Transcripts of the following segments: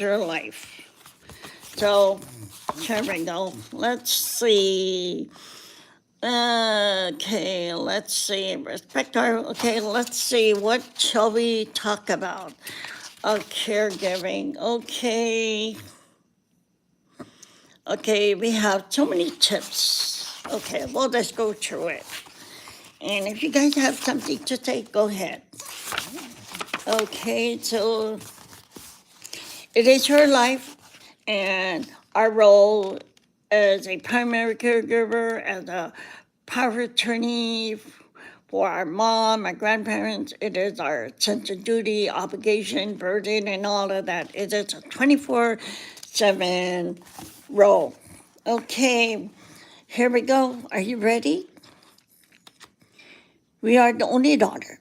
your life. So, here we go. Let's see. Okay, let's see. Respect our. Okay, let's see. What shall we talk about? Caregiving. Okay. Okay, we have so many tips. Okay, we'll just go through it. And if you guys have something to say, go ahead. Okay, so it is your life, and our role as a primary caregiver, as a power of attorney for our mom, our grandparents, it is our sense of duty, obligation, burden, and all of that. It is a 24/7 role. Okay, here we go. Are you ready? We are the only daughter.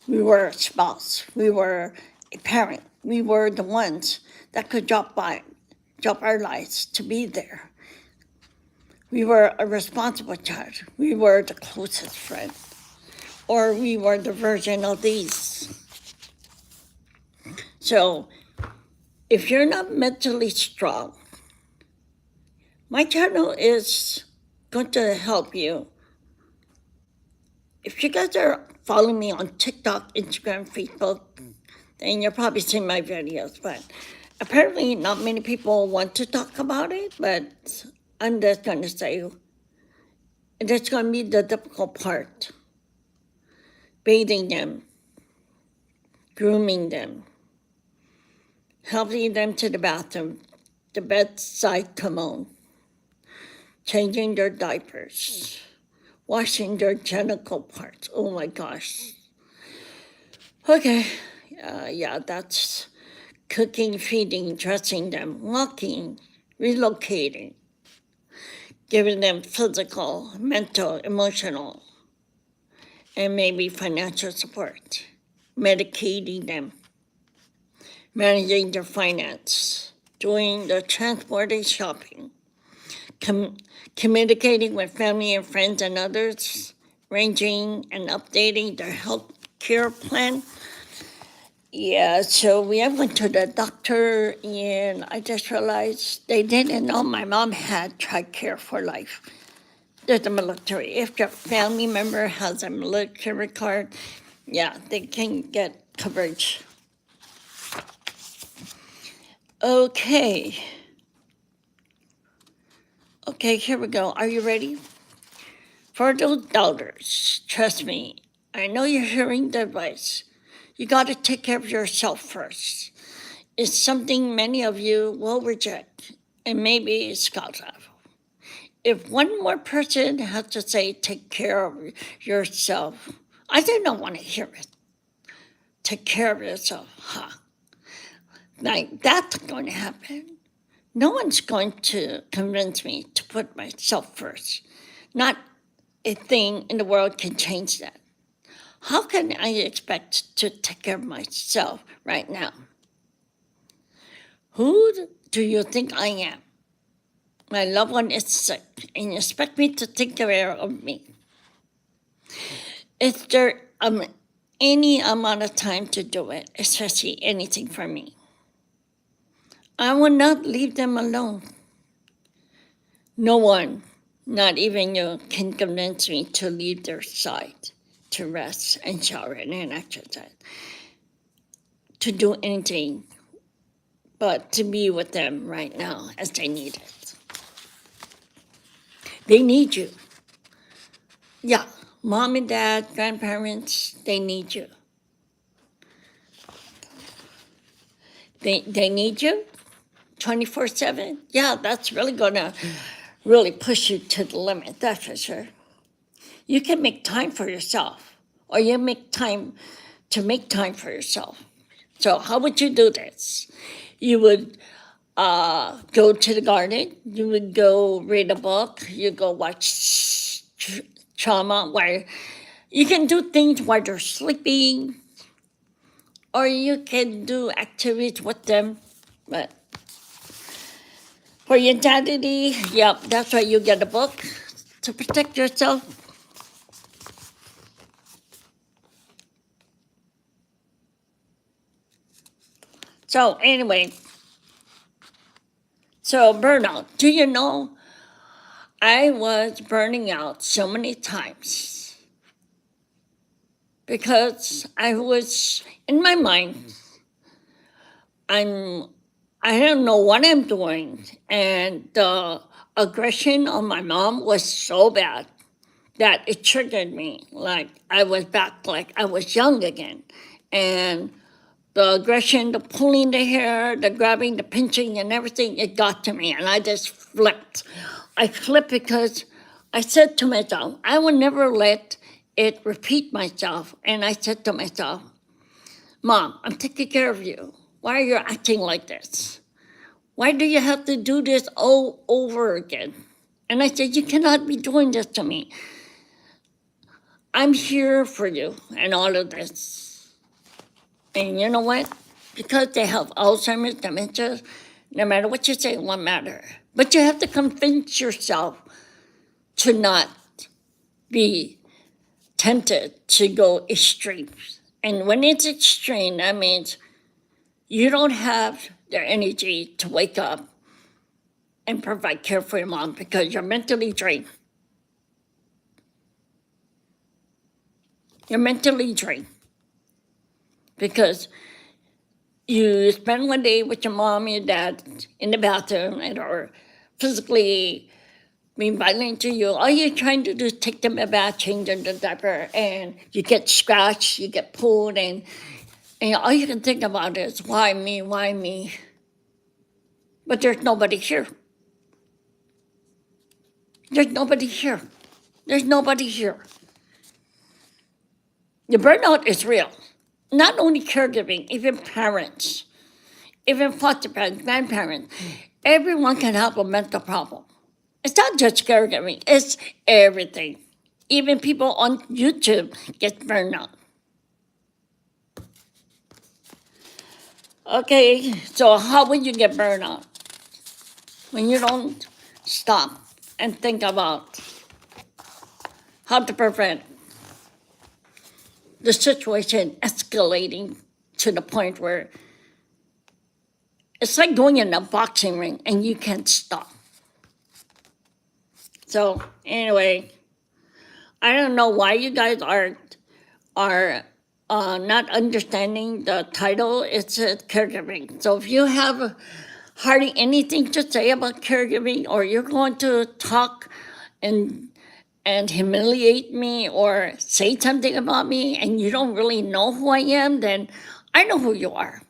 We were a spouse. We were a parent. We were the ones that could drop our lives to be there. We were a responsible child. We were the closest friend. Or we were the version of these. So if you're not mentally strong, my channel is going to help you. If you guys are following me on TikTok, Instagram, Facebook, then you're probably seeing my videos. But apparently not many people want to talk about it, but I'm just going to say that's going to be the difficult part. Bathing them, grooming them, helping them to the bathroom, the bedside commode, changing their diapers, washing their genital parts. Oh my gosh. Okay, yeah, that's cooking, feeding, dressing them, walking, relocating, giving them physical, mental, emotional, and maybe financial support, medicating them, managing their finance, doing the transporting, shopping, communicating with family and friends and others, arranging and updating their health care plan. Yeah, so we went to the doctor, and I just realized they didn't know my mom had TRICARE for life. There's the military. If your family member has a military card, yeah, they can get coverage. Okay. Okay, here we go. Are you ready? For those doubters, trust me, I know you're hearing the advice. You got to take care of yourself first. It's something many of you will reject and maybe scoff at. If one more person has to say, take care of yourself, I do not want to hear it. Take care of yourself, huh? Like, that's going to happen. No one's going to convince me to put myself first. Not a thing in the world can change that. How can I expect to take care of myself right now? Who do you think I am? My loved one is sick, and you expect me to take care of me. Is there any amount of time to do it, especially anything for me? I will not leave them alone. No one, not even you, can convince me to leave their side, to rest and shower and exercise, to do anything but to be with them right now as they need it. They need you. Yeah, mom and dad, grandparents, they need you. They need you 24/7. Yeah, that's really gonna really push you to the limit, that's for sure. You can make time for yourself, or you make time to make time for yourself. So how would you do this? You would go to the garden, you would go read a book, you go watch trauma where you can do things while they're sleeping, or you can do activities with them. But for your identity, yep, that's why you get a book to protect yourself. So anyway, So burnout. Do you know I was burning out so many times because I was in my mind. I'm I don't know what I'm doing, and the aggression on my mom was so bad that it triggered me. Like I was back, like I was young again, and the aggression, the pulling the hair, the grabbing, the pinching, and everything, it got to me, and I just flipped. I flipped because I said to myself, I will never let it repeat myself. And I said to myself, Mom, I'm taking care of you. Why are you acting like this? Why do you have to do this all over again? And I said, you cannot be doing this to me. I'm here for you and all of this. And you know what? Because they have Alzheimer's, dementia, no matter what you say, it won't matter. But you have to convince yourself to not be tempted to go extreme. And when it's extreme, that means you don't have the energy to wake up and provide care for your mom because you're mentally drained. You're mentally drained because you spend one day with your mom and your dad in the bathroom and or physically being violent to you. All you're trying to do is take them a bath, change them the diaper, and you get scratched, you get pulled, and all you can think about is, why me, why me? But there's nobody here. There's nobody here. There's nobody here. The burnout is real. Not only caregiving, even parents, even foster parents, grandparents, everyone can have a mental problem. It's not just caregiving, it's everything. Even people on YouTube get burnout. Okay, so how would you get burnout? When you don't stop and think about how to prevent the situation escalating to the point where it's like going in a boxing ring and you can't stop. So anyway, I don't know why you guys are not understanding the title. It's caregiving. So if you have hardly anything to say about caregiving, or you're going to talk and humiliate me or say something about me and you don't really know who I am, then I know who you are.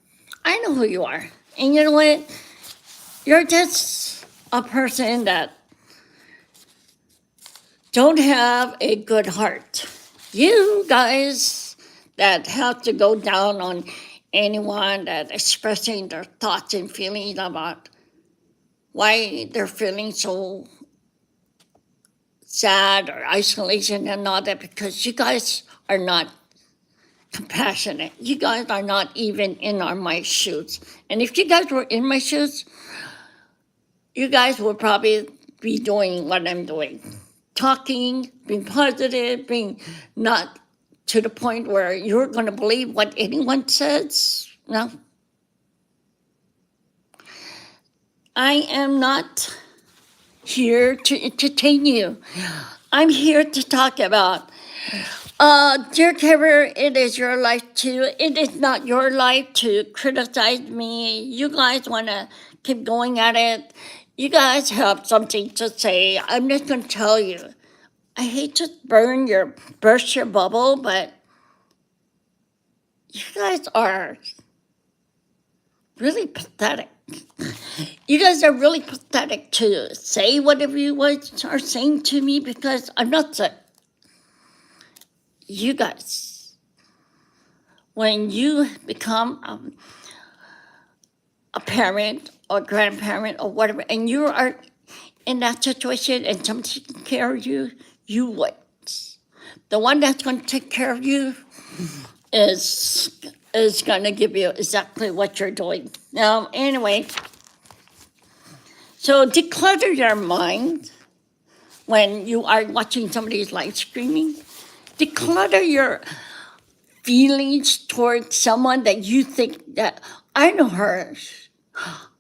I know who you are. And you know what? You're just a person that don't have a good heart. You guys that have to go down on anyone that expressing their thoughts and feelings about why they're feeling so sad or isolation and all that, because you guys are not compassionate. You guys are not even in my shoes. And if you guys were in my shoes, you guys would probably be doing what I'm doing. Talking, being positive, being not to the point where you're going to believe what anyone says. No. I am not here to entertain you. I'm here to talk about, dear Caregiver, it is your life too. It is not your life to criticize me. You guys want to keep going at it. You guys have something to say. I'm just going to tell you. I hate to burst your bubble, but you guys are really pathetic. You guys are really pathetic to say whatever you guys are saying to me, because I'm not sick. You guys, when you become a parent or grandparent or whatever, and you are in that situation and somebody's taking care of you, you wait. The one that's going to take care of you is going to give you exactly what you're doing. Now, anyway, so declutter your mind when you are watching somebody's live streaming. Declutter your feelings towards someone that you think that, I know her,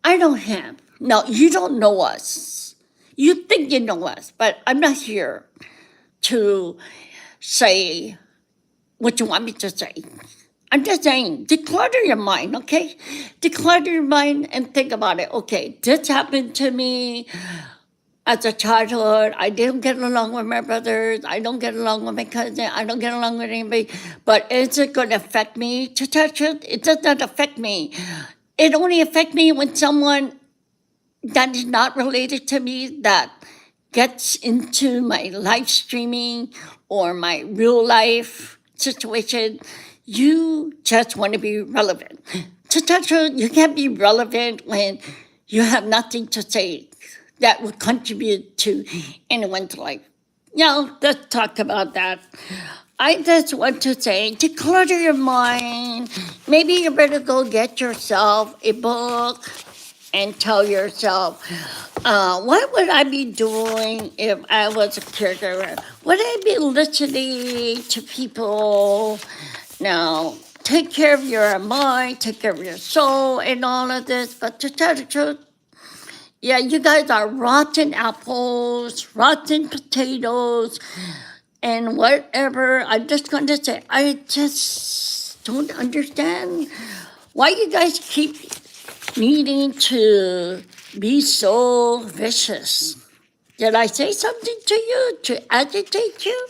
I know him, No, you don't know us. You think you know us, but I'm not here to say what you want me to say. I'm just saying, declutter your mind, okay? Declutter your mind and think about it. Okay, this happened to me as a childhood. I didn't get along with my brothers. I don't get along with my cousin. I don't get along with anybody. But is it going to affect me? To tell the truth, it does not affect me. It only affects me when someone that is not related to me that gets into my live streaming or my real life situation. You just want to be relevant. To tell the truth, you can't be relevant when you have nothing to say that would contribute to anyone's life. Let's talk about that. I just want to say, declutter your mind. Maybe you better go get yourself a book and tell yourself, what would I be doing if I was a caregiver? Would I be listening to people? Now, take care of your mind, take care of your soul, and all of this. But to tell the truth, yeah, you guys are rotten apples, rotten potatoes, and whatever. I'm just going to say, I just don't understand why you guys keep needing to be so vicious. Did I say something to you to agitate you?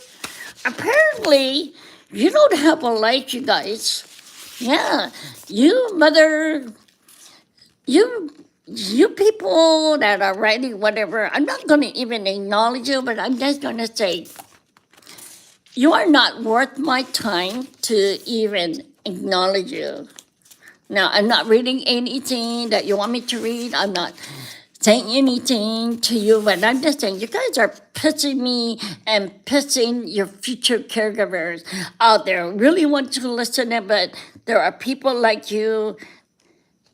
Apparently, you don't have a life, you guys. Yeah, you mother, you you people that are writing whatever, I'm not going to even acknowledge you, but I'm just going to say, you are not worth my time to even acknowledge you. Now, I'm not reading anything that you want me to read. I'm not saying anything to you, but I'm just saying you guys are pissing me and pissing your future caregivers out there. Really want to listen, but there are people like you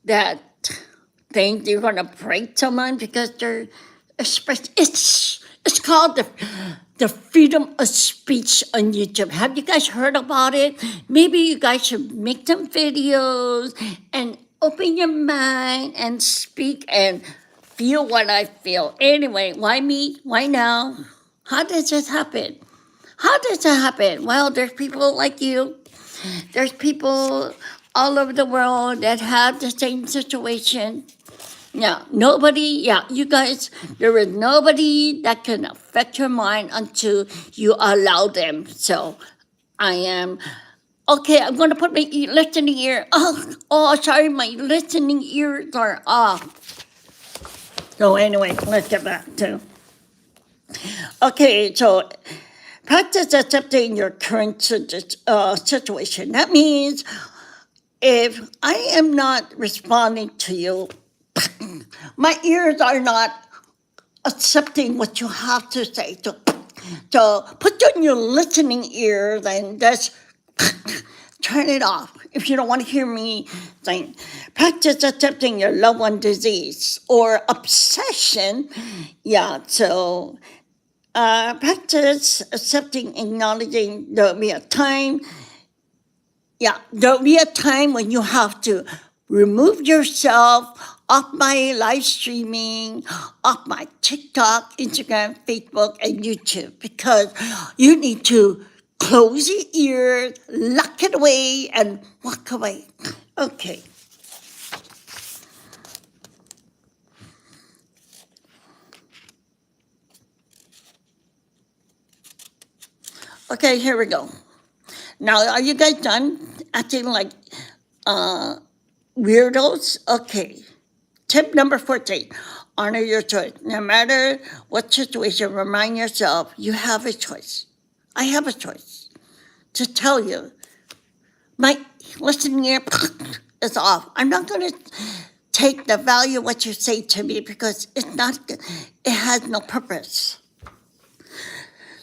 that think you're going to break someone because they're it's called the freedom of speech on YouTube. Have you guys heard about it? Maybe you guys should make some videos and open your mind and speak and feel what I feel. Anyway, why me? Why now? How does this happen? How does it happen? Well, there's people like you. There's people all over the world that have the same situation. Yeah, nobody, yeah, you guys, there is nobody that can affect your mind until you allow them. So I am, okay, I'm going to put my listening ear, sorry, my listening ears are off. So anyway, let's get back to, okay, so practice accepting your current situation. That means if I am not responding to you, my ears are not accepting what you have to say. So put on your listening ears and just turn it off if you don't want to hear me saying. Practice accepting your loved one disease or obsession. Yeah, so practice accepting, acknowledging there'll be a time. Yeah, there'll be a time when you have to remove yourself off my live streaming, off my TikTok, Instagram, Facebook, and YouTube because you need to close your ears, lock it away, and walk away. Okay. Okay, here we go. Now, are you guys done acting like weirdos? Okay. Tip number 14, honor your choice. No matter what situation, remind yourself you have a choice. I have a choice to tell you. My listening ear is off. I'm not going to take the value of what you say to me because it has no purpose.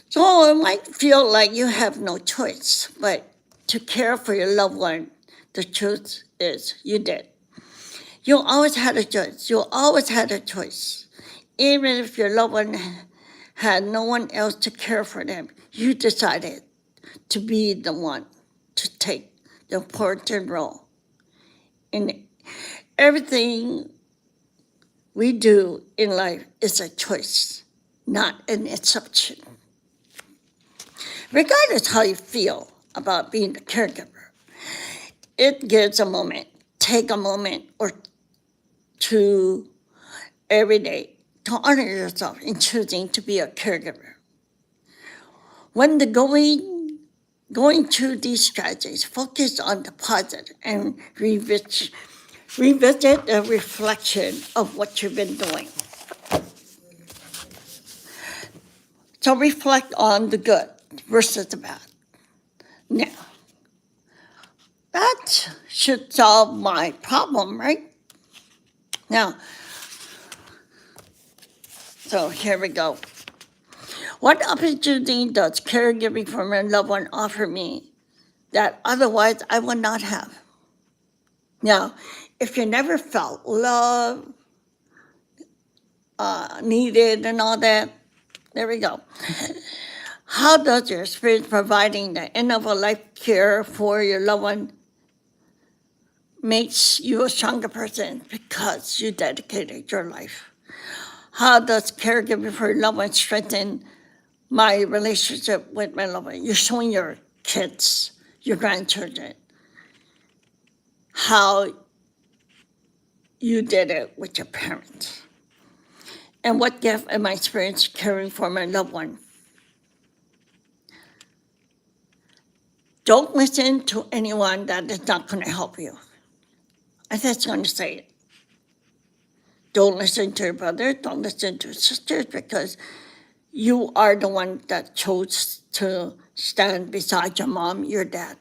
So it might feel like you have no choice, but to care for your loved one, the truth is you did. You always had a choice. You always had a choice. Even if your loved one had no one else to care for them, you decided to be the one to take the important role in everything we do in life is a choice, not an exception. Regardless how you feel about being a caregiver, it gives a moment, take a moment or two every day to honor yourself in choosing to be a caregiver. When the going through these strategies, focus on the positive and revisit the reflection of what you've been doing. So reflect on the good versus the bad. Now, that should solve my problem, right? Now, so here we go. What opportunity does caregiving for my loved one offer me that otherwise I would not have? Now, if you never felt love, needed, and all that, there we go. How does your experience providing the end of a life care for your loved one makes you a stronger person because you dedicated your life? How does caregiving for your loved one strengthen my relationship with my loved one? You're showing your kids, your grandchildren, how you did it with your parents. And what gift am I experiencing caring for my loved one? Don't listen to anyone that is not going to help you. I'm just going to say it. Don't listen to your brother, don't listen to your sisters, because you are the one that chose to stand beside your mom, your dad.